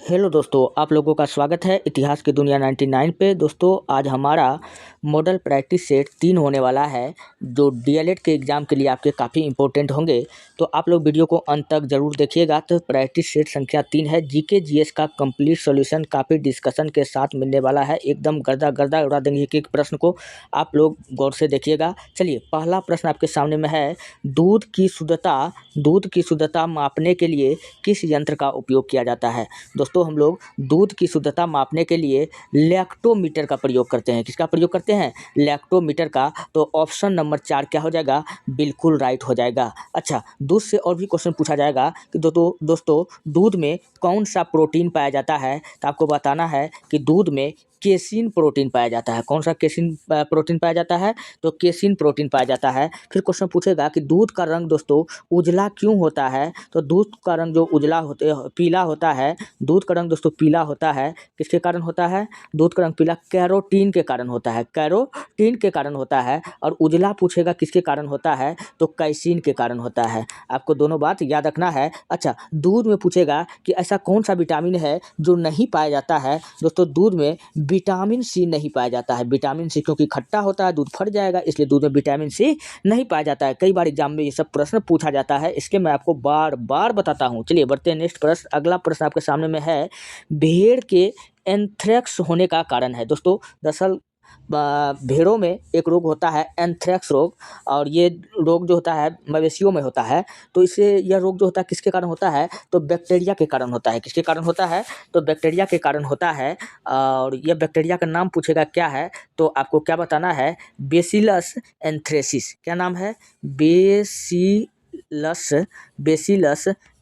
Hello दोस्तों, आप लोगों का स्वागत है इतिहास की दुनिया 99 पे। दोस्तों आज हमारा मॉडल प्रैक्टिस सेट 3 होने वाला है, जो डीएलएड के एग्ज़ाम के लिए आपके काफ़ी इंपॉर्टेंट होंगे। तो आप लोग वीडियो को अंत तक ज़रूर देखिएगा। तो प्रैक्टिस सेट संख्या 3 है, जीके जीएस का कंप्लीट सॉल्यूशन काफ़ी डिस्कशन के साथ मिलने वाला है। एकदम गर्दा गर्दा उड़ा देंगे एक प्रश्न को, आप लोग गौर से देखिएगा। चलिए, पहला प्रश्न आपके सामने में है, दूध की शुद्धता मापने के लिए किस यंत्र का उपयोग किया जाता है। दोस्तों हम लोग दूध की शुद्धता मापने के लिए लैक्टोमीटर का प्रयोग करते हैं। किसका प्रयोग करते हैं? लैक्टोमीटर का। तो ऑप्शन नंबर 4 क्या हो जाएगा? बिल्कुल राइट हो जाएगा। अच्छा, दूध से और भी क्वेश्चन पूछा जाएगा कि दोस्तों दूध में कौन सा प्रोटीन पाया जाता है। तो आपको बताना है कि दूध में केसिन प्रोटीन पाया जाता है। कौन सा केसिन प्रोटीन पाया जाता है? तो केसिन प्रोटीन पाया जाता है। फिर क्वेश्चन पूछेगा कि दूध का रंग दोस्तों उजला क्यों होता है। तो दूध का रंग जो पीला होता है, दूध का रंग दोस्तों पीला होता है, किसके कारण होता है? दूध का रंग पीला कैरोटीन के कारण होता है, कैरोटीन के कारण होता है। और उजला पूछेगा किसके कारण होता है? तो कैसीन के कारण होता है। आपको दोनों बात याद रखना है। अच्छा, दूध में पूछेगा कि ऐसा कौन सा विटामिन है जो नहीं पाया जाता है। दोस्तों दूध में विटामिन सी नहीं पाया जाता है। विटामिन सी क्योंकि खट्टा होता है, दूध फट जाएगा, इसलिए दूध में विटामिन सी नहीं पाया जाता है। कई बार एग्जाम में ये सब प्रश्न पूछा जाता है, इसके मैं आपको बार बार बताता हूँ। चलिए बढ़ते हैं नेक्स्ट प्रश्न। अगला प्रश्न आपके सामने में है, भेड़ के एंथ्रेक्स होने का कारण है। दोस्तों दरअसल भेड़ों में एक रोग होता है एंथ्रेक्स रोग, और ये रोग जो होता है मवेशियों में होता है। तो इससे यह रोग जो होता है किसके कारण होता है? तो बैक्टीरिया के कारण होता है। किसके कारण होता है? तो बैक्टीरिया के कारण होता है। और यह बैक्टीरिया का नाम पूछेगा क्या है, तो आपको क्या बताना है? Bacillus anthracis. क्या नाम है? बेसिलस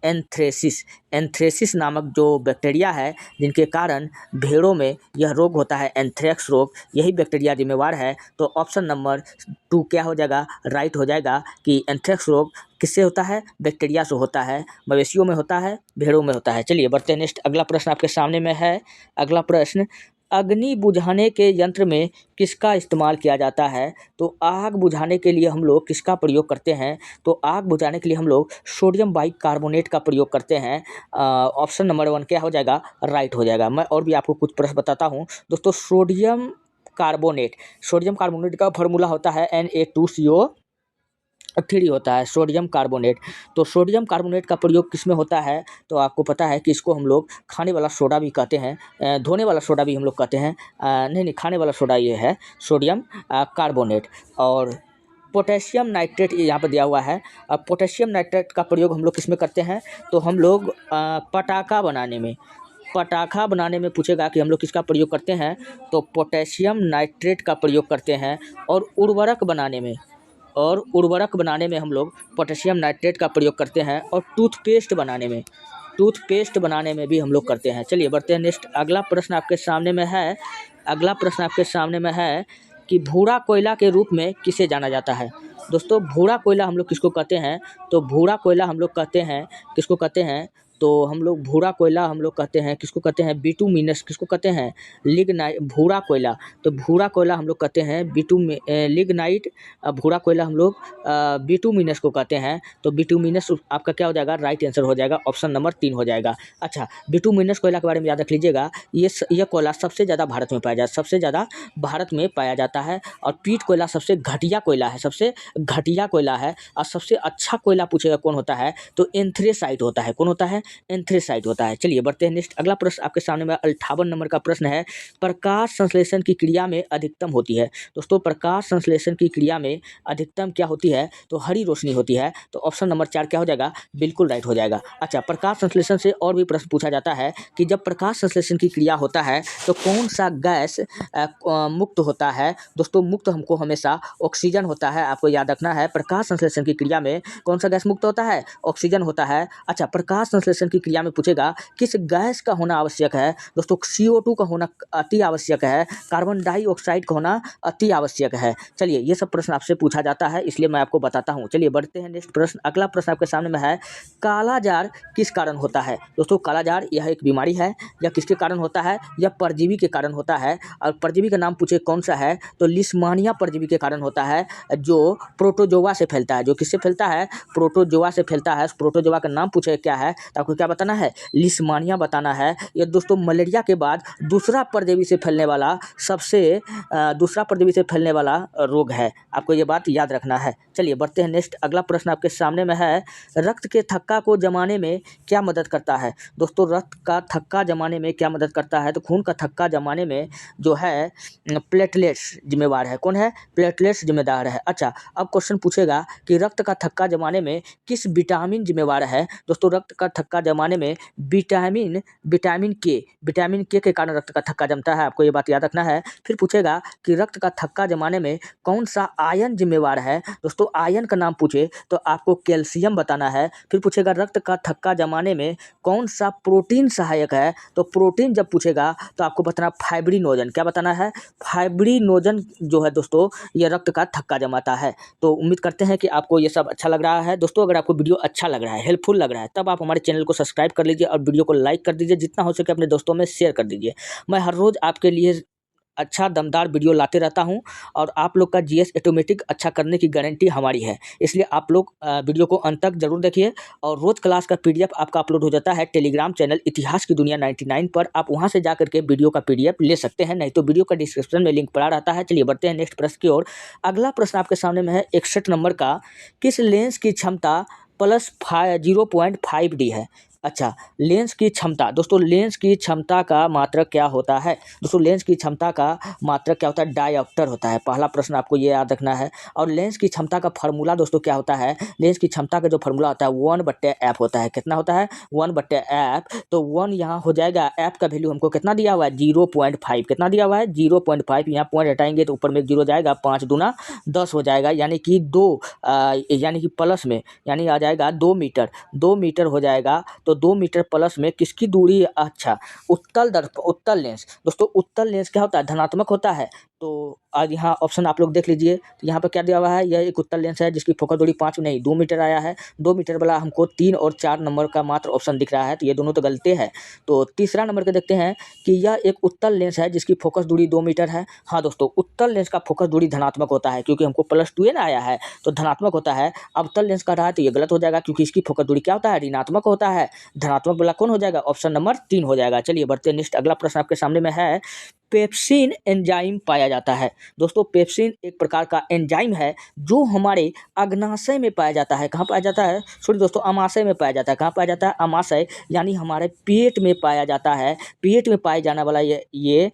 एंथ्रेसिस नामक जो बैक्टीरिया है, जिनके कारण भेड़ों में यह रोग होता है एंथ्रेक्स रोग, यही बैक्टीरिया जिम्मेवार है। तो ऑप्शन नंबर 2 क्या हो जाएगा? राइट हो जाएगा कि एंथ्रेक्स रोग किससे होता है? बैक्टीरिया से होता है। मवेशियों में होता है, भेड़ों में होता है। चलिए बढ़ते हैं नेक्स्ट। अगला प्रश्न आपके सामने में है। अगला प्रश्न, अग्नि बुझाने के यंत्र में किसका इस्तेमाल किया जाता है। तो आग बुझाने के लिए हम लोग किसका प्रयोग करते हैं? तो आग बुझाने के लिए हम लोग सोडियम बाइकार्बोनेट का प्रयोग करते हैं। ऑप्शन नंबर 1 क्या हो जाएगा? राइट हो जाएगा। मैं और भी आपको कुछ प्रश्न बताता हूँ। दोस्तों सोडियम कार्बोनेट का फॉर्मूला होता है Na2CO3 होता है, सोडियम कार्बोनेट। तो सोडियम कार्बोनेट का प्रयोग किस में होता है? तो आपको पता है कि इसको हम लोग खाने वाला सोडा भी कहते हैं, धोने वाला सोडा भी हम लोग कहते हैं। नहीं, खाने वाला सोडा ये है सोडियम कार्बोनेट। और पोटेशियम नाइट्रेट यहाँ पर दिया हुआ है। अब पोटेशियम नाइट्रेट का प्रयोग हम लोग किस में करते हैं? तो हम लोग पटाखा बनाने में पूछेगा कि हम लोग किसका प्रयोग करते हैं, तो पोटेशियम नाइट्रेट का प्रयोग करते हैं। और उर्वरक बनाने में हम लोग पोटेशियम नाइट्रेट का प्रयोग करते हैं। और टूथपेस्ट बनाने में भी हम लोग करते हैं। चलिए बढ़ते हैं नेक्स्ट। अगला प्रश्न आपके सामने में है कि भूरा कोयला के रूप में किसे जाना जाता है। दोस्तों भूरा कोयला हम लोग किसको कहते हैं? तो भूरा कोयला हम लोग कहते हैं, किसको कहते हैं? तो हम लोग भूरा कोयला हम लोग कहते हैं, किसको कहते हैं? बिटुमिनस। किसको कहते हैं? लिग्नाइट। भूरा कोयला, तो भूरा कोयला हम लोग कहते हैं लिग्नाइट। भूरा कोयला हम लोग बिटुमिनस को कहते हैं। तो बिटुमिनस आपका क्या हो जाएगा? राइट आंसर हो जाएगा, ऑप्शन नंबर 3 हो जाएगा। अच्छा, बिटुमिनस कोयला के बारे में याद रख लीजिएगा। यह कोयला सबसे ज़्यादा भारत में पाया जाता है। और पीट कोयला सबसे घटिया कोयला है। और सबसे अच्छा कोयला पूछेगा कौन होता है? तो एंथ्रेसाइट होता है। कौन होता है? एंथ्रेसाइट होता है। चलिए बढ़ते हैं नेक्स्ट। अगला प्रश्न आपके सामने में 58 नंबर का प्रश्न है, प्रकाश संश्लेषण की क्रिया में अधिकतम होती है। दोस्तों प्रकाश संश्लेषण की क्रिया में अधिकतम क्या होती है? तो हरी रोशनी होती है। तो ऑप्शन नंबर 4 क्या हो जाएगा? बिल्कुल राइट हो जाएगा। अच्छा, प्रकाश संश्लेषण से और भी प्रश्न पूछा जाता है कि जब प्रकाश संश्लेषण की क्रिया होता है तो कौन सा गैस मुक्त होता है। दोस्तों मुक्त हमको हमेशा ऑक्सीजन होता है। आपको याद रखना है, प्रकाश संश्लेषण की क्रिया में कौन सा गैस मुक्त होता है? ऑक्सीजन होता है। अच्छा, प्रकाश संश्लेषण की क्रिया में पूछेगा किस गैस का होना आवश्यक है। दोस्तों CO2 का होना अति आवश्यक है, कार्बन डाइऑक्साइड का होना अति आवश्यक है। चलिए ये सब प्रश्न आपसे पूछा जाता है, इसलिए मैं आपको बताता हूँ। चलिए बढ़ते हैं नेक्स्ट प्रश्न। अगला प्रश्न आपके सामने में है, कालाजार किस कारण होता है। दोस्तों कालाजार यह एक बीमारी है। यह किसके कारण होता है? यह परजीवी के कारण होता है। और परजीवी का नाम पूछे कौन सा है, तो लिस्मानिया परजीवी के कारण होता है, जो प्रोटोजोआ से फैलता है। जो किससे फैलता है? प्रोटोजोआ से फैलता है। प्रोटोजोआ का नाम पूछे क्या है, तो आपको क्या बताना है, लिस्मानिया बताना है। ये दोस्तों मलेरिया के बाद दूसरा परजीवी से फैलने वाला रोग है, आपको ये बात याद रखना है। चलिए बढ़ते हैं नेक्स्ट। अगला प्रश्न आपके सामने में है, रक्त के थक्का को जमाने में क्या मदद करता है। दोस्तों रक्त का थक्का जमाने में क्या मदद करता है, तो खून का थक्का जमाने में जो है प्लेटलेट्स जिम्मेवार है। कौन है, प्लेटलेट्स जिम्मेदार है। अच्छा, अब क्वेश्चन पूछेगा कि रक्त का थक्का जमाने में किस विटामिन जिम्मेवार है। दोस्तों रक्त का थक्का जमाने में विटामिन के कारण रक्त का थक्का जमता है, आपको ये बात याद रखना है। फिर पूछेगा कि रक्त का थक्का जमाने में कौन सा आयन जिम्मेवार है। दोस्तों आयन का नाम पूछे तो आपको कैल्शियम बताना है। फिर पूछेगा रक्त का थक्का जमाने में कौन सा प्रोटीन सहायक है, तो प्रोटीन जब पूछेगा तो आपको बताना फाइब्रिनोजन। क्या बताना है, फाइब्रिनोजन जो है दोस्तों ये रक्त का थक्का जमाता है। तो उम्मीद करते हैं कि आपको ये सब अच्छा लग रहा है। दोस्तों अगर आपको वीडियो अच्छा लग रहा है, हेल्पफुल लग रहा है, तब आप हमारे चैनल को सब्सक्राइब कर लीजिए और वीडियो को लाइक कर दीजिए, जितना हो सके अपने दोस्तों में शेयर कर दीजिए। मैं हर रोज़ आपके लिए अच्छा दमदार वीडियो लाते रहता हूं और आप लोग का जीएस ऑटोमेटिक अच्छा करने की गारंटी हमारी है, इसलिए आप लोग वीडियो को अंत तक जरूर देखिए। और रोज़ क्लास का पीडीएफ आपका अपलोड हो जाता है टेलीग्राम चैनल इतिहास की दुनिया 99 पर, आप वहां से जा करके वीडियो का पीडीएफ ले सकते हैं, नहीं तो वीडियो का डिस्क्रिप्शन में लिंक पड़ा रहता है। चलिए बढ़ते हैं नेक्स्ट प्रश्न की ओर। अगला प्रश्न आपके सामने में है 61 नंबर का, किस लेंस की क्षमता +0.5D है। अच्छा, लेंस की क्षमता, दोस्तों लेंस की क्षमता का मात्रक क्या होता है। दोस्तों लेंस की क्षमता का मात्रक क्या होता है, डायोप्टर होता है। पहला प्रश्न आपको ये याद रखना है। और लेंस की क्षमता का फार्मूला दोस्तों क्या होता है, लेंस की क्षमता का जो फार्मूला होता है 1/f होता है। कितना होता है, 1/f। तो 1 यहाँ हो जाएगा, f का वैल्यू हमको कितना दिया हुआ है 0.5। कितना दिया हुआ है 0.5, यहाँ पॉइंट हटाएंगे तो ऊपर में 0 जाएगा, 5 दूना 10 हो जाएगा, यानी कि 2 यानी कि प्लस में यानी आ जाएगा 2 मीटर, 2 मीटर हो जाएगा। तो 2 मीटर प्लस में किसकी दूरी, अच्छा उत्तल लेंस। दोस्तों उत्तल लेंस क्या होता है, धनात्मक होता है। तो आज यहाँ ऑप्शन आप लोग देख लीजिए, तो यहाँ पर क्या दिया हुआ है, यह एक उत्तल लेंस है जिसकी फोकस दूरी 5 नहीं 2 मीटर आया है। 2 मीटर वाला हमको 3 और 4 नंबर का मात्र ऑप्शन दिख रहा है, तो ये दोनों तो गलती है। तो तीसरा नंबर के देखते हैं कि यह एक उत्तल लेंस है जिसकी फोकस दूरी 2 मीटर है। हाँ दोस्तों, उत्तल लेंस का फोकस दूरी धनात्मक होता है, क्योंकि हमको +2 ना आया है तो धनात्मक होता है। अवतल लेंस का रहा है तो ये गलत हो जाएगा, क्योंकि इसकी फोकस दूरी क्या होता है, ऋणात्मक होता है। धनात्मक वाला कौन हो जाएगा, ऑप्शन नंबर 3 हो जाएगा। चलिए बढ़ते हैं नेक्स्ट। अगला प्रश्न आपके सामने में है, पेप्सिन एंजाइम पाया जाता है। दोस्तों पेप्सिन एक प्रकार का एंजाइम है जो हमारे अग्नाशय में पाया जाता है। कहाँ पाया जाता है, सॉरी दोस्तों आमाशय में पाया जाता है। कहाँ पाया जाता है, आमाशय, यानी हमारे पेट में पाया जाता है। पेट में पाए जाने वाला ये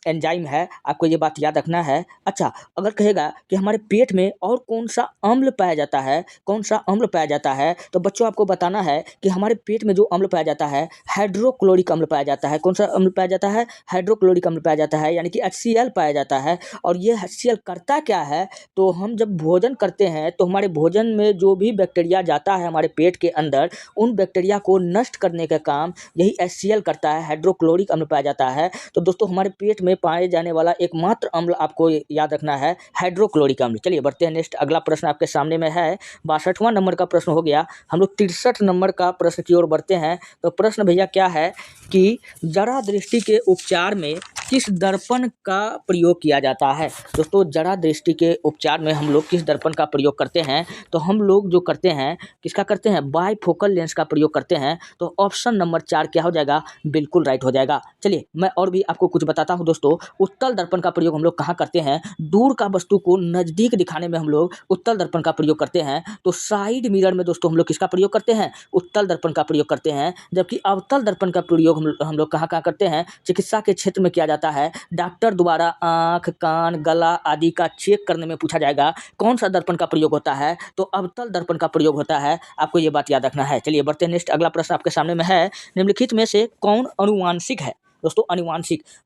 एंजाइम है, आपको ये बात याद रखना है। अच्छा, अगर कहेगा कि हमारे पेट में और कौन सा अम्ल पाया जाता है, कौन सा अम्ल पाया जाता है, तो बच्चों आपको बताना है कि हमारे पेट में जो अम्ल पाया जाता है हाइड्रोक्लोरिक अम्ल पाया जाता है। कौन सा अम्ल पाया जाता है, हाइड्रोक्लोरिक अम्ल पाया जाता है, यानी कि HCl पाया जाता है। और ये HCl करता क्या है, तो हम जब भोजन करते हैं तो हमारे भोजन में जो भी बैक्टीरिया जाता है हमारे पेट के अंदर, उन बैक्टीरिया को नष्ट करने का काम यही HCl करता है, हाइड्रोक्लोरिक अम्ल पाया जाता है। तो दोस्तों हमारे पेट में पाए जाने वाला एकमात्र अम्ल आपको याद रखना है हाइड्रोक्लोरिक अम्ल। चलिए बढ़ते हैं नेक्स्ट। अगला प्रश्न आपके सामने में है 62वां नंबर का प्रश्न हो गया। हम लोग 63 नंबर का प्रश्न की ओर बढ़ते हैं। तो प्रश्न भैया क्या है कि जरा दृष्टि के उपचार में किस दर्पण का प्रयोग किया जाता है। दोस्तों जरा दृष्टि के उपचार में हम लोग किस दर्पण का प्रयोग करते हैं, तो हम लोग जो करते हैं किसका करते हैं, बाइफोकल लेंस का प्रयोग करते हैं। तो ऑप्शन नंबर 4 क्या हो जाएगा, बिल्कुल राइट हो जाएगा। चलिए मैं और भी आपको कुछ बताता हूं दोस्तों। उत्तल दर्पण का प्रयोग हम लोग कहाँ करते हैं, दूर का वस्तु को नजदीक दिखाने में हम लोग उत्तल दर्पण का प्रयोग करते हैं। तो साइड मिरर में दोस्तों हम लोग किसका प्रयोग करते हैं, उत्तल दर्पण का प्रयोग करते हैं। जबकि अवतल दर्पण का प्रयोग हम लोग कहाँ करते हैं, चिकित्सा के क्षेत्र में किया जाता है। डॉक्टर द्वारा आंख, कान, गला आदि का चेक करने में पूछा जाएगा कौन सा दर्पण का प्रयोग होता है, तो अवतल दर्पण का प्रयोग होता है। आपको ये बात याद रखना है। चलिए बढ़ते हैं नेक्स्ट। अगला प्रश्न आपके सामने में है, निम्नलिखित में से कौन अनुवांशिक है। दोस्तों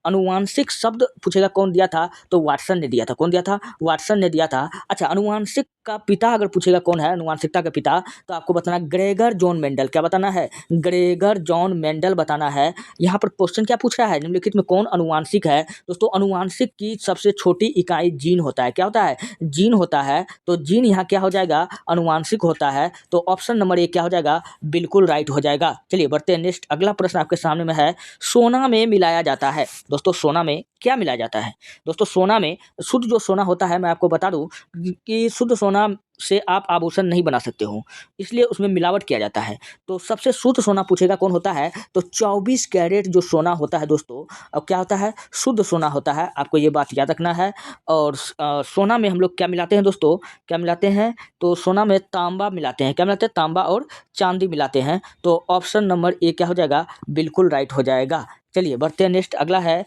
अनुवांशिक शब्द पूछेगा कौन दिया था, तो वाटसन ने दिया था। कौन दिया था, वाटसन ने दिया था। अच्छा, अनुवांशिक का पिता अगर पूछेगा कौन है अनुवांशिकता का पिता, तो आपको बताना ग्रेगर जॉन मेंडल। क्या बताना है, ग्रेगर जॉन मेंडल बताना है। यहाँ पर क्वेश्चन क्या पूछ रहा है, निम्नलिखित में कौन अनुवांशिक है। दोस्तों अनुवांशिक की सबसे छोटी इकाई जीन होता है। क्या होता है, जीन होता है। तो जीन यहाँ क्या हो जाएगा, अनुवांशिक होता है। तो ऑप्शन नंबर 1 क्या हो जाएगा, बिल्कुल राइट हो जाएगा। चलिए बढ़ते हैं नेक्स्ट। अगला प्रश्न आपके सामने में है, सोना में मिलाया जाता है। दोस्तों सोना में क्या मिलाया जाता है, दोस्तों सोना में शुद्ध जो सोना होता है, मैं आपको बता दूं कि शुद्ध सोना सोना से आप आभूषण नहीं बना सकते हो, इसलिए उसमें मिलावट किया जाता है। तो सबसे शुद्ध सोना पूछेगा कौन होता है, तो 24 कैरेट जो सोना होता है दोस्तों, अब क्या होता है, शुद्ध सोना होता है। आपको ये बात याद रखना है। और सोना में हम लोग क्या मिलाते हैं दोस्तों, क्या मिलाते हैं, तो सोना में तांबा मिलाते हैं। क्या मिलाते हैं, तांबा और चांदी मिलाते हैं। तो ऑप्शन नंबर ए क्या हो जाएगा, बिल्कुल राइट हो जाएगा। चलिए बढ़ते हैं नेक्स्ट, अगला है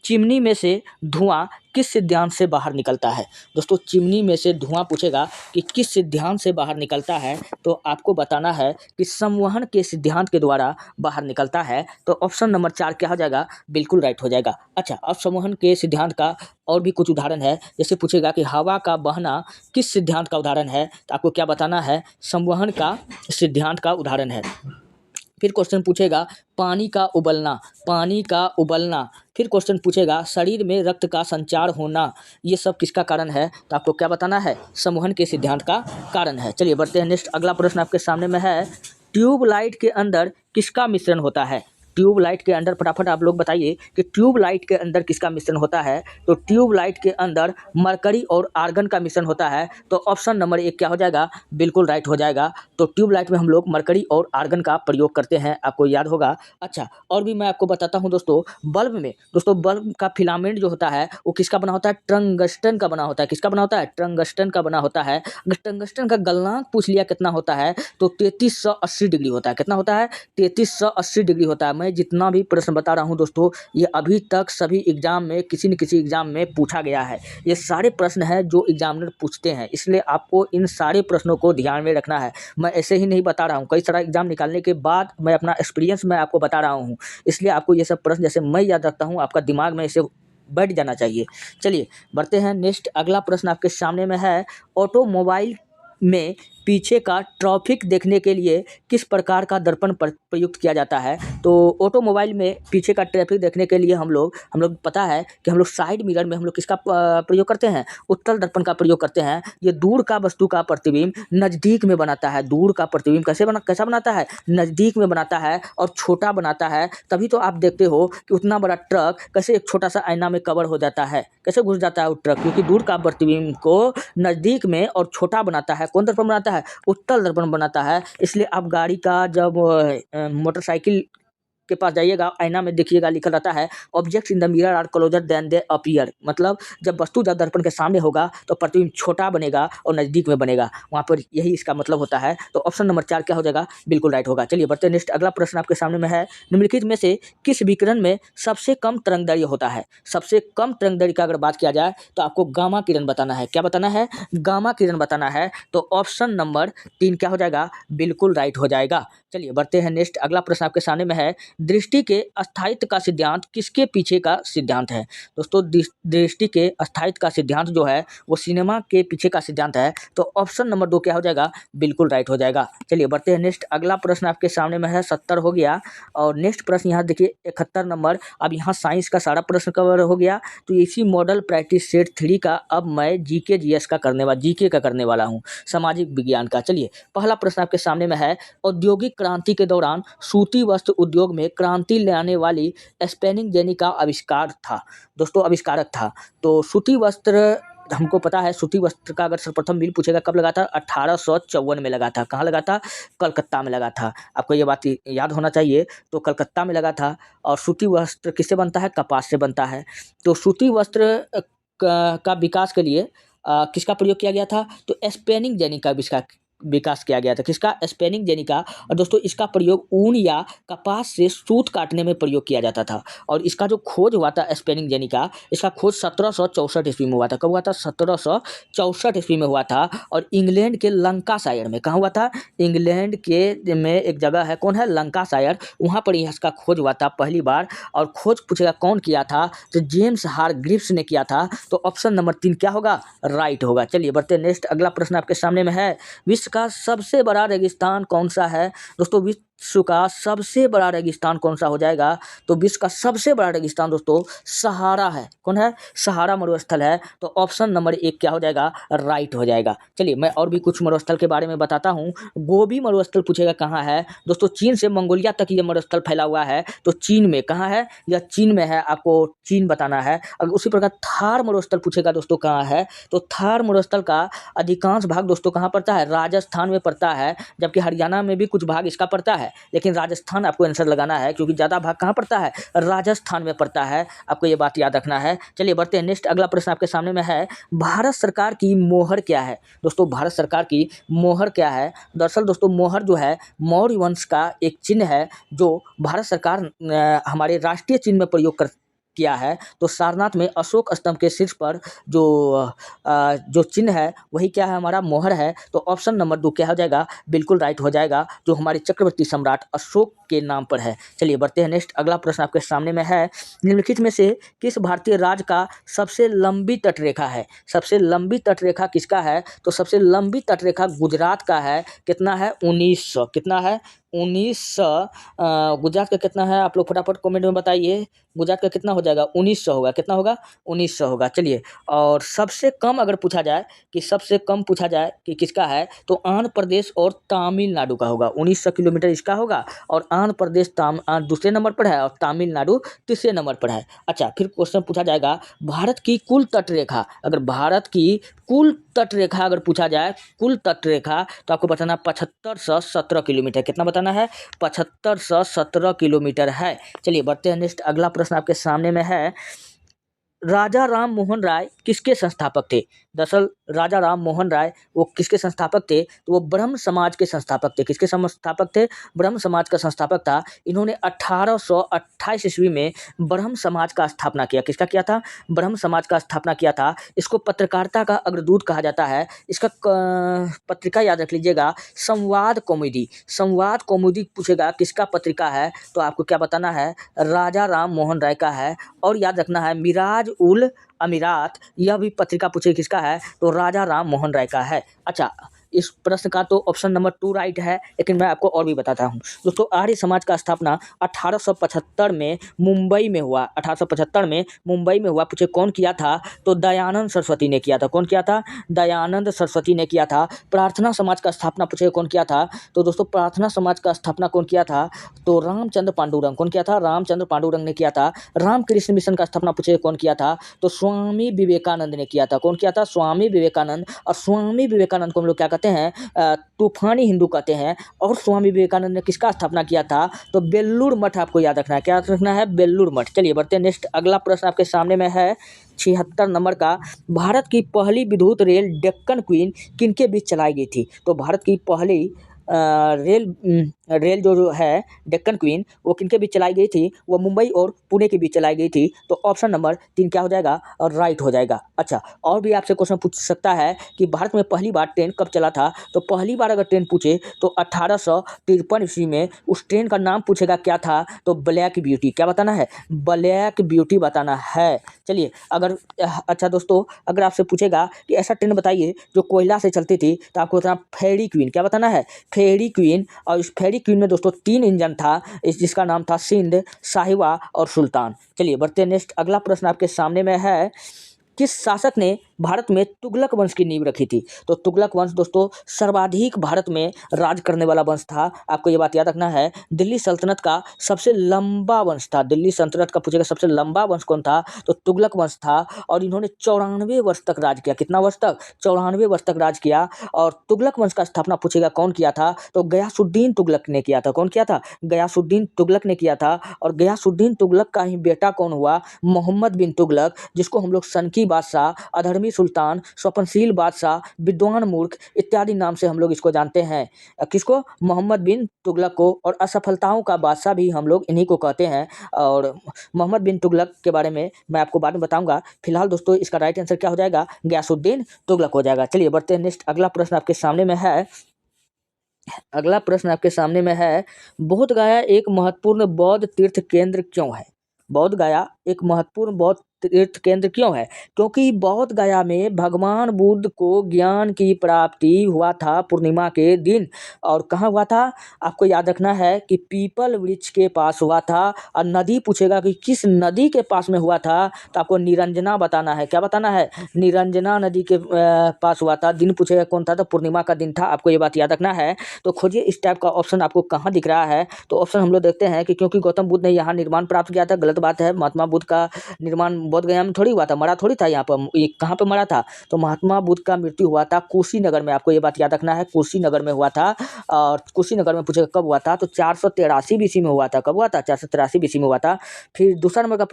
चिमनी में से धुआं किस सिद्धांत से बाहर निकलता है। दोस्तों चिमनी में से धुआं पूछेगा कि किस सिद्धांत से बाहर निकलता है, तो आपको बताना है कि संवहन के सिद्धांत के द्वारा बाहर निकलता है। तो ऑप्शन नंबर 4 क्या हो जाएगा, बिल्कुल राइट हो जाएगा। अच्छा, अब संवहन के सिद्धांत का और भी कुछ उदाहरण है। जैसे पूछेगा कि हवा का बहना किस सिद्धांत का उदाहरण है, तो आपको क्या बताना है, संवहन का सिद्धांत का उदाहरण है। फिर क्वेश्चन पूछेगा पानी का उबलना, पानी का उबलना। फिर क्वेश्चन पूछेगा शरीर में रक्त का संचार होना, ये सब किसका कारण है, तो आपको क्या बताना है, संवहन के सिद्धांत का कारण है। चलिए बढ़ते हैं नेक्स्ट, अगला प्रश्न आपके सामने में है ट्यूबलाइट के अंदर किसका मिश्रण होता है। ट्यूबलाइट के अंदर फटाफट आप लोग बताइए कि ट्यूबलाइट के अंदर किसका मिश्रण होता है, तो ट्यूबलाइट के अंदर मरकरी और आर्गन का मिश्रण होता है। तो ऑप्शन नंबर 1 क्या हो जाएगा, बिल्कुल राइट हो जाएगा। तो ट्यूबलाइट में हम लोग मरकरी और आर्गन का प्रयोग करते हैं, आपको याद होगा। अच्छा, और भी मैं आपको बताता हूं दोस्तों, बल्ब में दोस्तों बल्ब का फिलामेंट जो होता है वो किसका बना होता है, टंगस्टन का बना होता है। किसका बना होता है, टंगस्टन का बना होता है। अगर टंगस्टन का गलनांक पूछ लिया कितना होता है, तो 3380 डिग्री होता है। कितना होता है, 3380 डिग्री होता है। मैं जितना भी प्रश्न बता रहा हूं दोस्तों, ये अभी तक सभी एग्जाम में किसी न किसी एग्जाम में पूछा गया है। ये सारे प्रश्न हैं जो एग्जामिनर पूछते हैं, इसलिए आपको इन सारे प्रश्नों को ध्यान में रखना है। मैं ऐसे ही नहीं बता रहा हूँ, कई सारा एग्जाम निकालने के बाद मैं अपना एक्सपीरियंस मैं आपको बता रहा हूँ, इसलिए आपको ये सब प्रश्न जैसे मैं याद रखता हूँ, आपका दिमाग में ऐसे बैठ जाना चाहिए। चलिए बढ़ते हैं नेक्स्ट, अगला प्रश्न आपके सामने में है ऑटोमोबाइल में पीछे का ट्रैफिक देखने के लिए किस प्रकार का दर्पण प्रयुक्त किया जाता है। तो ऑटोमोबाइल में पीछे का ट्रैफिक देखने के लिए हम लोग पता है कि हम लोग साइड मिरर में हम लोग किसका प्रयोग करते हैं, उत्तल दर्पण का प्रयोग करते हैं। ये दूर का वस्तु का प्रतिबिंब नज़दीक में बनाता है। दूर का प्रतिबिंब कैसा बनाता है, नज़दीक में बनाता है और छोटा बनाता है। तभी तो आप देखते हो कि उतना बड़ा ट्रक कैसे एक छोटा सा आईना में कवर हो जाता है, कैसे घुस जाता है वो ट्रक, क्योंकि दूर का प्रतिबिंब को नज़दीक में और छोटा बनाता है। कौन दर्पण बनाता है, उत्तल दर्पण बनाता है। इसलिए आप गाड़ी का जब मोटरसाइकिल के पास जाइएगा, आईना में देखिएगा लिखा रहता है objects in the mirror are closer than they appear, मतलब जब वस्तु जब दर्पण के सामने होगा तो प्रतिबिंब छोटा बनेगा और नज़दीक में बनेगा, वहाँ पर यही इसका मतलब होता है। तो ऑप्शन नंबर 4 क्या हो जाएगा, बिल्कुल राइट होगा। चलिए बढ़ते हैं नेक्स्ट, अगला प्रश्न आपके सामने में है निम्नलिखित में से किस विकिरण में सबसे कम तरंगदैर्घ्य होता है। सबसे कम तरंगदैर्घ्य का अगर बात किया जाए तो आपको गामा किरण बताना है। क्या बताना है, गामा किरण बताना है। तो ऑप्शन नंबर 3 क्या हो जाएगा, बिल्कुल राइट हो जाएगा। चलिए बढ़ते हैं नेक्स्ट, अगला प्रश्न आपके सामने में है दृष्टि के अस्थायित्व का सिद्धांत किसके पीछे का सिद्धांत है। दोस्तों दृष्टि के अस्थायित्व का सिद्धांत जो है वो सिनेमा के पीछे का सिद्धांत है। तो ऑप्शन नंबर 2 क्या हो जाएगा, बिल्कुल राइट हो जाएगा। चलिए बढ़ते हैं नेक्स्ट, अगला प्रश्न आपके सामने में है 70 हो गया। और नेक्स्ट प्रश्न यहाँ देखिए 71 नंबर। अब यहाँ साइंस का सारा प्रश्न कवर हो गया। तो इसी मॉडल प्रैक्टिस सेट 3 का अब मैं जीके जीएस का जीके का करने वाला हूँ, सामाजिक विज्ञान का। चलिए पहला प्रश्न आपके सामने में है औद्योगिक क्रांति के दौरान सूती वस्त्र उद्योग में क्रांति लाने वाली स्पिनिंग जेनी का आविष्कार था। दोस्तों आविष्कारक था। तो सूती वस्त्र हमको पता है, सूती वस्त्र का अगर सर्वप्रथम मिल पूछेगा कब लगा था, 1854 में लगा था। कहाँ लगा था, कलकत्ता में लगा था। आपको ये बात याद होना चाहिए। तो कलकत्ता में लगा था। और सूती वस्त्र किससे बनता है, कपास से बनता है। तो सूती वस्त्र का विकास के लिए किसका प्रयोग किया गया था, तो स्पिनिंग जेनी का विकास किया गया था। किसका, स्पिनिंग जेनी का। और दोस्तों इसका प्रयोग ऊन या कपास से सूत काटने में प्रयोग किया जाता था। और इसका जो खोज हुआ था स्पिनिंग जेनी का, इसका खोज 1764 ईस्वी में हुआ था। कब हुआ था, 1764 ईस्वी में हुआ था। और इंग्लैंड के लंकाशायर में, कहाँ हुआ था, इंग्लैंड के में एक जगह है, कौन है, लंकाशायर, वहाँ पर इसका खोज हुआ था पहली बार। और खोज पूछेगा कौन किया था, तो जेम्स हारग्रीव्स ने किया था। तो ऑप्शन नंबर 3 क्या होगा, राइट होगा। चलिए बढ़ते नेक्स्ट, अगला प्रश्न आपके सामने में है विश्व विश्व का सबसे बड़ा रेगिस्तान कौन सा है दोस्तों? विश्व का सबसे बड़ा रेगिस्तान कौन सा हो जाएगा? तो विश्व का सबसे बड़ा रेगिस्तान दोस्तों सहारा है। कौन है? सहारा मरुस्थल है। तो ऑप्शन नंबर 1 क्या हो जाएगा? राइट हो जाएगा। चलिए मैं और भी कुछ मरुस्थल के बारे में बताता हूँ। गोबी मरुस्थल पूछेगा कहाँ है दोस्तों? चीन से मंगोलिया तक ये मरुस्थल फैला हुआ है। तो चीन में कहाँ है? यह चीन में है, आपको चीन बताना है। अगर उसी प्रकार थार मरुस्थल पूछेगा दोस्तों कहाँ है? तो थार मरुस्थल का अधिकांश भाग दोस्तों कहाँ पड़ता है? राजस्थान में पड़ता है, जबकि हरियाणा में भी कुछ भाग इसका पड़ता है, लेकिन राजस्थान आपको आंसर लगाना है, क्योंकि ज़्यादा भाग कहाँ पड़ता है? राजस्थान में पड़ता है। आपको ये बात याद रखना है। चलिए बढ़ते हैं नेक्स्ट। अगला प्रश्न आपके सामने में है, भारत सरकार की मोहर क्या है दोस्तों? भारत सरकार की मोहर क्या है? दरअसल दोस्तों मोहर जो है मौर्य वंश का एक चिन्ह है, जो भारत सरकार हमारे राष्ट्रीय चिन्ह में प्रयोग किया है। तो सारनाथ में अशोक स्तंभ के शीर्ष पर जो चिन्ह है वही क्या है? हमारा मोहर है। तो ऑप्शन नंबर 2 क्या हो जाएगा? बिल्कुल राइट हो जाएगा, जो हमारे चक्रवर्ती सम्राट अशोक के नाम पर है। चलिए बढ़ते हैं नेक्स्ट। अगला प्रश्न आपके सामने में है, निम्नलिखित में से किस भारतीय राज्य का सबसे लंबी तटरेखा है? सबसे लंबी तटरेखा किसका है? तो सबसे लंबी तटरेखा गुजरात का है। कितना है? 1900। कितना है? 1900। गुजरात का कितना है? आप लोग फटाफट कमेंट में बताइए। गुजरात का कितना हो जाएगा? 1900 होगा। कितना होगा? 1900 होगा। चलिए, और सबसे कम अगर पूछा जाए कि सबसे कम पूछा जाए कि किसका है, तो आंध्र प्रदेश और तमिलनाडु का होगा। 1900 किलोमीटर इसका होगा, और आंध्र प्रदेश दूसरे नंबर पर है और तमिलनाडु तीसरे नंबर पर है। अच्छा, फिर क्वेश्चन पूछा जाएगा, भारत की कुल तटरेखा, अगर भारत की कुल तटरेखा अगर पूछा जाए, कुल तटरेखा, तो आपको बताना 7517 किलोमीटर। कितना बताना है? 7517 किलोमीटर है। चलिए बढ़ते हैं नेक्स्ट। अगला प्रश्न आपके सामने में है, राजा राम मोहन राय किसके संस्थापक थे? दरअसल राजा राम मोहन राय वो किसके संस्थापक थे? तो वो ब्रह्म समाज के संस्थापक थे। किसके संस्थापक थे? ब्रह्म समाज का संस्थापक था। इन्होंने 1828 ईस्वी में ब्रह्म समाज का स्थापना किया। किसका किया था? ब्रह्म समाज का स्थापना किया था। इसको पत्रकारिता का अग्रदूत कहा जाता है। इसका पत्रिका याद रख लीजिएगा, संवाद कौमुदी। संवाद कौमुदी पूछेगा किसका पत्रिका है, तो आपको क्या बताना है? राजा राम मोहन राय का है। और याद रखना है, मिराज उल अमीरात, यह भी पत्रिका पूछे किसका है, तो राजा राम मोहन राय का है। अच्छा, इस प्रश्न का तो ऑप्शन नंबर 2 राइट है, लेकिन मैं आपको और भी बताता हूँ दोस्तों। आर्य समाज का स्थापना 1875 में मुंबई में हुआ। 1875 में मुंबई में हुआ। पूछे कौन किया था, तो दयानंद सरस्वती ने किया था। कौन किया था? दयानंद सरस्वती ने किया था। प्रार्थना समाज का स्थापना पूछे कौन किया था, तो दोस्तों प्रार्थना समाज का स्थापना कौन किया था, तो रामचंद्र पांडुरंग। कौन किया था? रामचंद्र पांडुरंग ने किया था। रामकृष्ण मिशन का स्थापना पूछे कौन किया था, तो स्वामी विवेकानंद ने किया था। कौन किया था? स्वामी विवेकानंद। और स्वामी विवेकानंद को हम लोग क्या कहते हैं? तूफानी हिंदू कहते हैं। और स्वामी विवेकानंद ने किसका स्थापना किया था, तो बेल्लूर मठ। आपको याद रखना है, क्या याद रखना है? बेल्लूर मठ। चलिए बढ़ते हैं नेक्स्ट। अगला प्रश्न आपके सामने में है 76 नंबर का, भारत की पहली विद्युत रेल डेक्कन क्वीन किनके बीच चलाई गई थी? तो भारत की पहली रेल जो है डेक्कन क्वीन, वो किनके बीच चलाई गई थी? वो मुंबई और पुणे के बीच चलाई गई थी। तो ऑप्शन नंबर 3 क्या हो जाएगा? और राइट हो जाएगा। अच्छा, और भी आपसे क्वेश्चन पूछ सकता है कि भारत में पहली बार ट्रेन कब चला था, तो पहली बार अगर ट्रेन पूछे तो 1853 ईस्वी में। उस ट्रेन का नाम पूछेगा क्या था, तो ब्लैक ब्यूटी। क्या बताना है? ब्लैक ब्यूटी बताना है। चलिए, अगर अच्छा दोस्तों, अगर आपसे पूछेगा कि ऐसा ट्रेन बताइए जो कोयला से चलती थी, तो आपको बताना फेरी क्वीन। क्या बताना है? फेरी क्वीन। और इस फेरी क्वीन में दोस्तों 3 इंजन था, जिसका नाम था सिंध, साहिवा और सुल्तान। चलिए बढ़ते हैं नेक्स्ट। अगला प्रश्न आपके सामने में है, किस शासक ने भारत में तुगलक वंश की नींव रखी थी? तो तुगलक वंश दोस्तों सर्वाधिक भारत में राज करने वाला वंश था। आपको ये बात याद रखना है। दिल्ली सल्तनत का सबसे लंबा वंश था। दिल्ली सल्तनत का पूछेगा सबसे लंबा वंश कौन था, तो तुगलक वंश था। और इन्होंने 94 वर्ष तक राज किया। कितना वर्ष तक? 94 वर्ष तक राज किया। और तुगलक वंश का स्थापना पूछेगा कौन किया था, तो गयासुद्दीन तुगलक ने किया था। कौन किया था? गयासुद्दीन तुगलक ने किया था। और गयासुद्दीन तुगलक का ही बेटा कौन हुआ? मोहम्मद बिन तुगलक, जिसको हम लोग सनकी बादशाह, अधर्मी सुल्तान, स्वप्नशील बादशाह, विद्वान मूर्ख इत्यादि नाम से हम लोग इसको जानते हैं। किसको? मोहम्मद बिन तुगलक को। और असफलताओं का बादशाह भी हम लोग इन्हीं को कहते हैं। और मोहम्मद बिन तुगलक के बारे में मैं आपको बाद में बताऊंगा। फिलहाल दोस्तों इसका राइट आंसर क्या हो जाएगा? गयासुद्दीन तुगलक हो जाएगा। चलिए बढ़ते हैं नेक्स्ट। अगला प्रश्न आपके सामने में है, अगला प्रश्न आपके सामने में है, बोध गया एक महत्वपूर्ण बौद्ध तीर्थ केंद्र क्यों है? बोध गया एक महत्वपूर्ण बौद्ध तीर्थ केंद्र क्यों है? क्योंकि बोध गया में भगवान बुद्ध को ज्ञान की प्राप्ति हुआ था पूर्णिमा के दिन। और कहाँ हुआ था? आपको याद रखना है कि पीपल वृक्ष के पास हुआ था। और नदी पूछेगा कि किस नदी के पास में हुआ था, तो आपको निरंजना बताना है। क्या बताना है? निरंजना नदी के पास हुआ था। दिन पूछेगा कौन था, तो पूर्णिमा का दिन था। आपको ये बात याद रखना है। तो खोजिए इस टाइप का ऑप्शन आपको कहाँ दिख रहा है। तो ऑप्शन हम लोग देखते हैं कि क्योंकि गौतम बुद्ध ने यहाँ निर्माण प्राप्त किया था। गलत बात है। महात्मा बुद्ध का निर्माण बोध गया में थोड़ी हुआ था, मरा थोड़ी था यहाँ पर। ये कहाँ पे मरा था? तो महात्मा बुद्ध का मृत्यु हुआ था कुशीनगर में। आपको ये बात याद रखना है, कुशीनगर में हुआ था। और कुशीनगर में पूछेगा कब हुआ था, तो 483 बीसी में हुआ था। कब हुआ था? 483 बीसी में हुआ था। फिर दूसरा नंबर का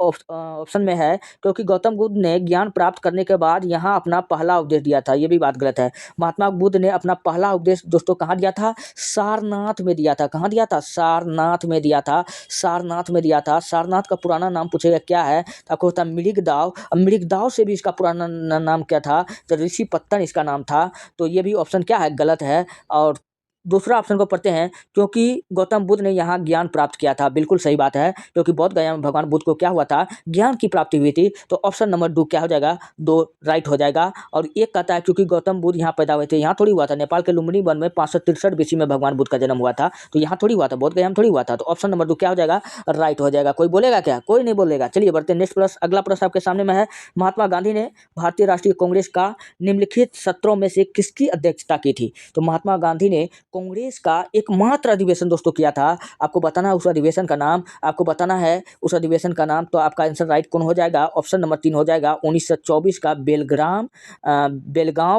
ऑप्शन में है क्योंकि गौतम बुद्ध ने ज्ञान प्राप्त करने के बाद यहाँ अपना पहला उपदेश दिया था। ये भी बात गलत है। महात्मा बुद्ध ने अपना पहला उपदेश दोस्तों कहाँ दिया था? सारनाथ में दिया था। कहाँ दिया था? सारनाथ में दिया था। सारनाथ में दिया था। सारनाथ का पुराना नाम पूछेगा क्या है, तो आपको होता है मृगदाव। मृगदाव से भी इसका पुराना नाम क्या था? तो ऋषि पत्तन इसका नाम था। तो ये भी ऑप्शन क्या है? गलत है। और दूसरा ऑप्शन को पढ़ते हैं, क्योंकि गौतम बुद्ध ने यहाँ ज्ञान प्राप्त किया था। बिल्कुल सही बात है, क्योंकि बोध गया में भगवान बुद्ध को क्या हुआ था? ज्ञान की प्राप्ति हुई थी। तो ऑप्शन नंबर 2 क्या हो जाएगा? 2 राइट हो जाएगा। और एक कहता है क्योंकि गौतम बुद्ध यहाँ पैदा हुए थे। यहाँ थोड़ी हुआ था, नेपाल के लुम्बिनी वन में 563 बीसी में भगवान बुद्ध का जन्म हुआ था। तो यहाँ थोड़ी हुआ था, बोध गया में थोड़ी हुआ था। तो ऑप्शन नंबर 2 क्या हो जाएगा? राइट हो जाएगा। कोई बोलेगा क्या? कोई नहीं बोलेगा। चलिए बढ़ते हैं नेक्स्ट प्रश्न। अगला प्रश्न आपके सामने में है, महात्मा गांधी ने भारतीय राष्ट्रीय कांग्रेस का निम्नलिखित सत्रों में से किसकी अध्यक्षता की थी? तो महात्मा गांधी ने कांग्रेस का एकमात्र अधिवेशन दोस्तों किया था। आपको बताना है उस अधिवेशन का नाम। आपको बताना है उस अधिवेशन का नाम। तो आपका आंसर राइट कौन हो जाएगा? ऑप्शन नंबर 3 हो जाएगा। 1924 का बेलगांव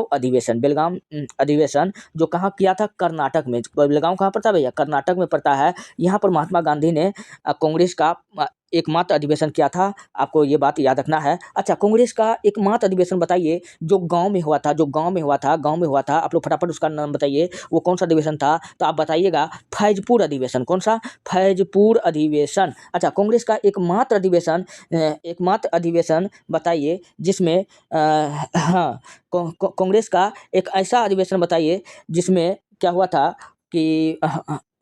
अधिवेशन। बेलगाम अधिवेशन जो कहाँ किया था? कर्नाटक में। बेलगांव कहाँ पड़ता है भैया? कर्नाटक में पड़ता है। यहाँ पर महात्मा गांधी ने कांग्रेस का एकमात्र अधिवेशन किया था। आपको ये बात याद रखना है। अच्छा, कांग्रेस का एकमात्र अधिवेशन बताइए जो गांव में हुआ था। जो गांव में हुआ था, गांव में हुआ था। आप लोग फटाफट उसका नाम बताइए, वो कौन सा अधिवेशन था? तो आप बताइएगा फैजपुर अधिवेशन। कौन सा? फैजपुर अधिवेशन। अच्छा, कांग्रेस का एकमात्र अधिवेशन बताइए जिसमें हाँ, कांग्रेस का एक ऐसा अधिवेशन बताइए जिसमें क्या हुआ था कि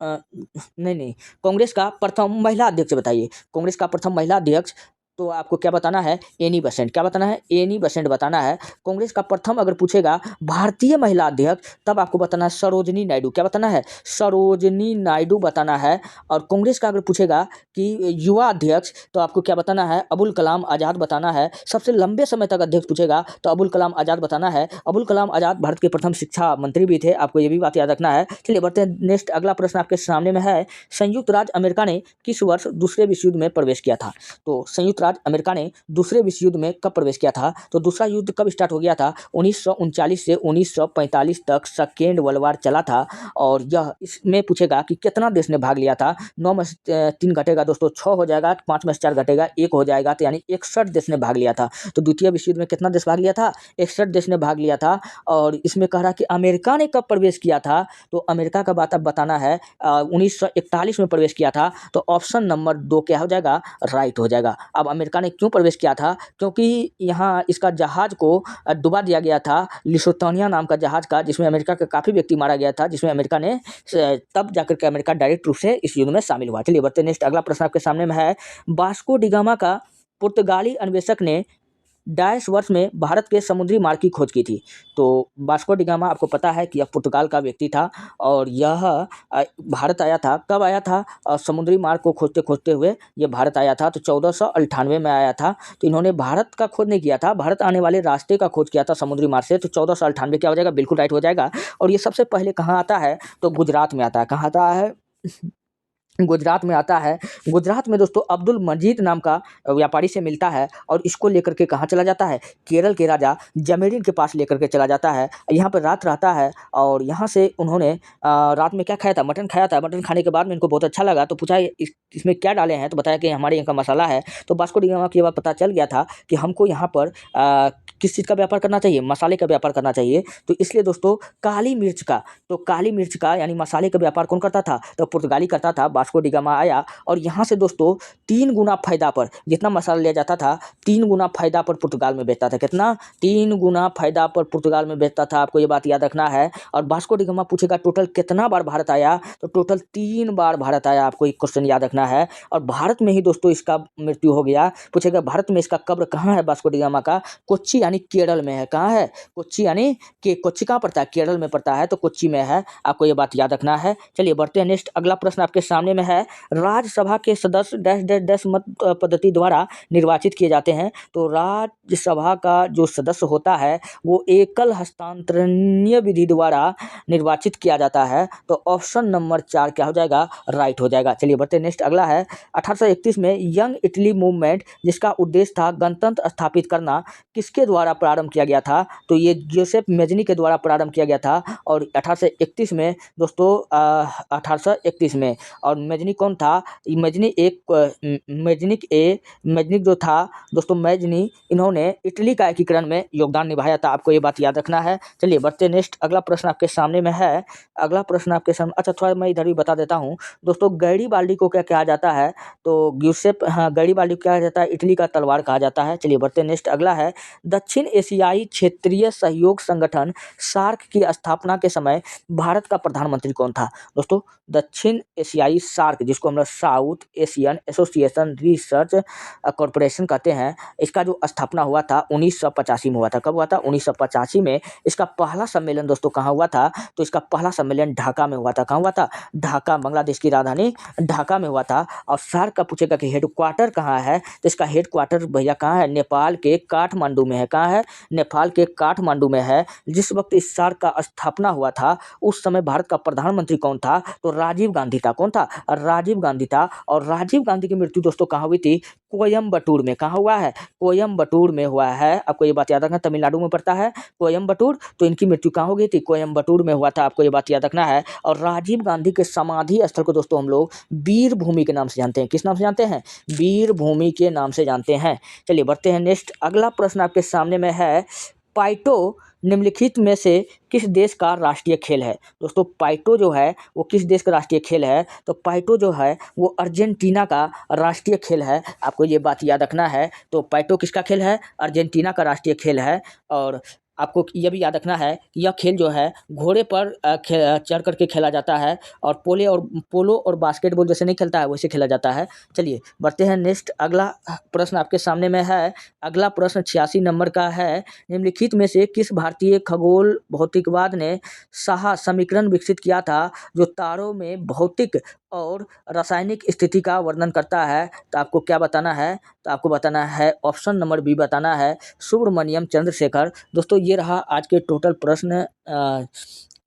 नहीं, कांग्रेस का प्रथम महिला अध्यक्ष बताइए। कांग्रेस का प्रथम महिला अध्यक्ष, तो आपको क्या बताना है? Annie Besant. क्या बताना है? एनी बेसेंट बताना है। कांग्रेस का प्रथम अगर पूछेगा भारतीय महिला अध्यक्ष, तब आपको बताना है सरोजनी नायडू। क्या बताना है? सरोजनी नायडू बताना है। और कांग्रेस का अगर पूछेगा कि युवा अध्यक्ष, तो आपको क्या बताना है? अबुल कलाम आज़ाद बताना है। सबसे लंबे समय तक अध्यक्ष पूछेगा तो अबुल कलाम आज़ाद बताना है। अबुल कलाम आज़ाद भारत के प्रथम शिक्षा मंत्री भी थे। आपको ये भी बात याद रखना है। चलिए बढ़ते हैं नेक्स्ट। अगला प्रश्न आपके सामने में है, संयुक्त राज्य अमेरिका ने किस वर्ष दूसरे विश्व युद्ध में प्रवेश किया था? तो संयुक्त राज्य अमेरिका ने दूसरे विश्व युद्ध में कब प्रवेश किया था? तो दूसरा युद्ध कब स्टार्ट हो गया था? 1939 से 1945 तक सेकेंड वर्ल्ड वार चला था। और यह इसमें पूछेगा कि कितना देश ने भाग लिया था। 9 में से 3 घटेगा दोस्तों, 6 हो जाएगा। 5 में से 4 घटेगा, 1 हो जाएगा। तो यानी 61 देश ने भाग लिया था। तो द्वितीय विश्व युद्ध में कितना देश भाग लिया था? 61 देश ने भाग लिया था। और इसमें कह रहा कि अमेरिका ने कब प्रवेश किया था, तो अमेरिका का बात अब बताना है। 1941 में प्रवेश किया था। तो ऑप्शन नंबर 2 क्या हो जाएगा? राइट हो जाएगा। अब अमेरिका ने क्यों प्रवेश किया था? क्योंकि यहाँ इसका जहाज को डुबा दिया गया था, लिसोथोनिया नाम का जहाज का, जिसमें अमेरिका का काफ़ी व्यक्ति मारा गया था, जिसमें अमेरिका ने तब जाकर के अमेरिका डायरेक्ट रूप से इस युद्ध में शामिल हुआ। चलिए बढ़ते नेक्स्ट। अगला प्रश्न आपके सामने में है, वास्को डी गामा का पुर्तगाली अन्वेषक ने डैश वर्ष में भारत के समुद्री मार्ग की खोज की थी। तो वास्को डी गामा आपको पता है कि यह पुर्तगाल का व्यक्ति था। और यह भारत आया था। कब आया था? समुद्री मार्ग को खोजते खोजते हुए ये भारत आया था। तो 1498 में आया था। तो इन्होंने भारत का खोज नहीं किया था, भारत आने वाले रास्ते का खोज किया था समुद्री मार्ग से। तो 1498 क्या हो जाएगा? बिल्कुल राइट हो जाएगा। और ये सबसे पहले कहाँ आता है? तो गुजरात में आता है। कहाँ आता है? गुजरात में आता है। गुजरात में दोस्तों अब्दुल मजीद नाम का व्यापारी से मिलता है और इसको लेकर के कहाँ चला जाता है? केरल के राजा जमेरिन के पास लेकर के चला जाता है। यहाँ पर रात रहता है और यहाँ से उन्होंने रात में क्या खाया था? मटन खाया था। मटन खाने के बाद में इनको बहुत अच्छा लगा, तो पूछा इसमें क्या डाले हैं? तो बताया कि हमारे यहाँ का मसाला है। तो वास्को डी गामा को ये बात पता चल गया था कि हमको यहाँ पर किस चीज़ का व्यापार करना चाहिए? मसाले का व्यापार करना चाहिए। तो इसलिए दोस्तों काली मिर्च का, तो काली मिर्च का यानी मसाले का व्यापार कौन करता था? तो पुर्तगाली करता था। वास्को डी गामा आया और यहाँ से दोस्तों 3 गुना फायदा पर, जितना मसाला लिया जाता था 3 गुना फायदा पर पुर्तगाल में बेचता था। कितना? 3 गुना फायदा पर पुर्तगाल में बेचता था। आपको ये बात याद रखना है। और वास्को डी गामा पूछेगा टोटल कितना बार भारत आया, तो टोटल 3 बार भारत आया। आपको एक क्वेश्चन याद रखना है। और भारत में ही दोस्तों इसका मृत्यु हो गया। पूछेगा भारत में इसका कब्र कहाँ है वास्को डी गामा का? कोच्चि यानी केरल में है। कहाँ है? कोच्चि यानी कि कोच्चि कहाँ पड़ता है? केरल में पड़ता है, तो कोच्चि में है। आपको ये बात याद रखना है। चलिए बढ़ते हैं नेक्स्ट। अगला प्रश्न आपके सामने में है, राज्यसभा के सदस्य डैश डैश डैश मत पद्धति द्वारा निर्वाचित किए जाते हैं। तो राज्यसभा का जो सदस्य होता है वो एकल हस्तांतरणीय विधि द्वारा निर्वाचित किया जाता है। तो ऑप्शन नंबर 4 क्या हो जाएगा? राइट हो जाएगा। चलिए बढ़ते हैं नेक्स्ट। अगला है 1831 में यंग इटली मूवमेंट, जिसका उद्देश्य था गणतंत्र स्थापित करना, किसके द्वारा प्रारंभ किया गया था? तो ये जोसेफ मेजनी के द्वारा प्रारंभ किया गया था। और 1831 में दोस्तों 1831 में। और मेजनी कौन था? मेजनी जो था दोस्तों, मेजनी इन्होंने इटली का एकीकरण में योगदान निभाया था। आपको ये बात याद रखना है। चलिए बढ़ते नेक्स्ट। अगला प्रश्न आपके सामने में है। अगला प्रश्न आपके सामने, अच्छा थोड़ा मैं इधर भी बता देता हूँ दोस्तों। गैरीबाल्डी को क्या कहा जाता है? तो ग्यूसेप, हाँ गैरीबाल्डी को क्या कहा जाता है? इटली का तलवार कहा जाता है। चलिए बढ़ते नेक्स्ट। अगला है, दक्षिण एशियाई क्षेत्रीय सहयोग संगठन सार्क की स्थापना के समय भारत का प्रधानमंत्री कौन था? दोस्तों दक्षिण एशियाई सार्क, जिसको हम लोग south Asian association research corporation कहते हैं, इसका जो स्थापना हुआ था 1985 में हुआ था। कब हुआ था? 1985 में। इसका पहला सम्मेलन दोस्तों कहाँ हुआ था? तो इसका पहला सम्मेलन ढाका में हुआ था। कहाँ हुआ था? ढाका, बांग्लादेश की राजधानी ढाका में हुआ था। और सार्क का पूछेगा कि हेडक्वार्टर कहाँ है? तो इसका हेडक्वार्टर भैया कहाँ है? नेपाल के काठमांडू में है। कहाँ है? नेपाल के काठमांडू में है। जिस वक्त इस सार्क का स्थापना हुआ था उस समय भारत का प्रधानमंत्री कौन था? तो राजीव गांधी था। कौन था? राजीव गांधी था। और राजीव गांधी की मृत्यु दोस्तों कहाँ हुई थी? कोयम्बटूर में। कहाँ हुआ है? कोयम्बटूर में हुआ है। आपको ये बात याद रखना, तमिलनाडु में पड़ता है कोयम्बटूर। तो इनकी मृत्यु कहाँ हो गई थी? कोयम्बटूर में हुआ था। आपको ये बात याद रखना है। और राजीव गांधी के समाधि स्थल को दोस्तों हम लोग वीर भूमि के नाम से जानते हैं। किस नाम से जानते हैं? वीर भूमि के नाम से जानते हैं। चलिए बढ़ते हैं नेक्स्ट। अगला प्रश्न आपके सामने में है, पाइटो निम्नलिखित में से किस देश का राष्ट्रीय खेल है? दोस्तों पाइटो जो है वो किस देश का राष्ट्रीय खेल है? तो पाइटो जो है वो अर्जेंटीना का राष्ट्रीय खेल है। आपको ये बात याद रखना है। तो पाइटो किसका खेल है? अर्जेंटीना का राष्ट्रीय खेल है। और आपको ये भी याद रखना है कि यह खेल जो है घोड़े पर चढ़ करके खेला जाता है। और पोलो और बास्केटबॉल जैसे नहीं खेलता है वैसे खेला जाता है। चलिए बढ़ते हैं नेक्स्ट। अगला प्रश्न आपके सामने में है। अगला प्रश्न 86 नंबर का है, निम्नलिखित में से किस भारतीय खगोल भौतिकवाद ने समीकरण विकसित किया था जो तारों में भौतिक और रासायनिक स्थिति का वर्णन करता है? तो आपको क्या बताना है? तो आपको बताना है ऑप्शन नंबर बी बताना है, सुब्रमण्यम चंद्रशेखर। दोस्तों ये रहा आज के टोटल प्रश्न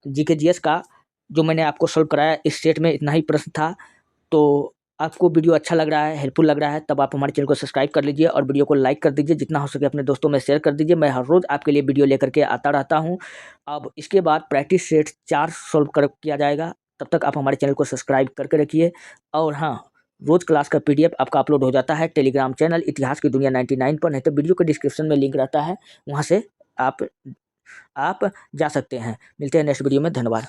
जीके जीएस का जो मैंने आपको सॉल्व कराया। इस सेट में इतना ही प्रश्न था। तो आपको वीडियो अच्छा लग रहा है, हेल्पफुल लग रहा है, तब आप हमारे चैनल को सब्सक्राइब कर लीजिए और वीडियो को लाइक कर दीजिए। जितना हो सके अपने दोस्तों में शेयर कर दीजिए। मैं हर रोज़ आपके लिए वीडियो लेकर के आता रहता हूँ। अब इसके बाद प्रैक्टिस सेट 4 सॉल्व किया जाएगा। तब तक आप हमारे चैनल को सब्सक्राइब करके रखिए। और हाँ, रोज़ क्लास का PDF आपका अपलोड हो जाता है टेलीग्राम चैनल इतिहास की दुनिया 99 पर, नहीं तो वीडियो के डिस्क्रिप्शन में लिंक रहता है, वहाँ से आप जा सकते हैं। मिलते हैं नेक्स्ट वीडियो में। धन्यवाद।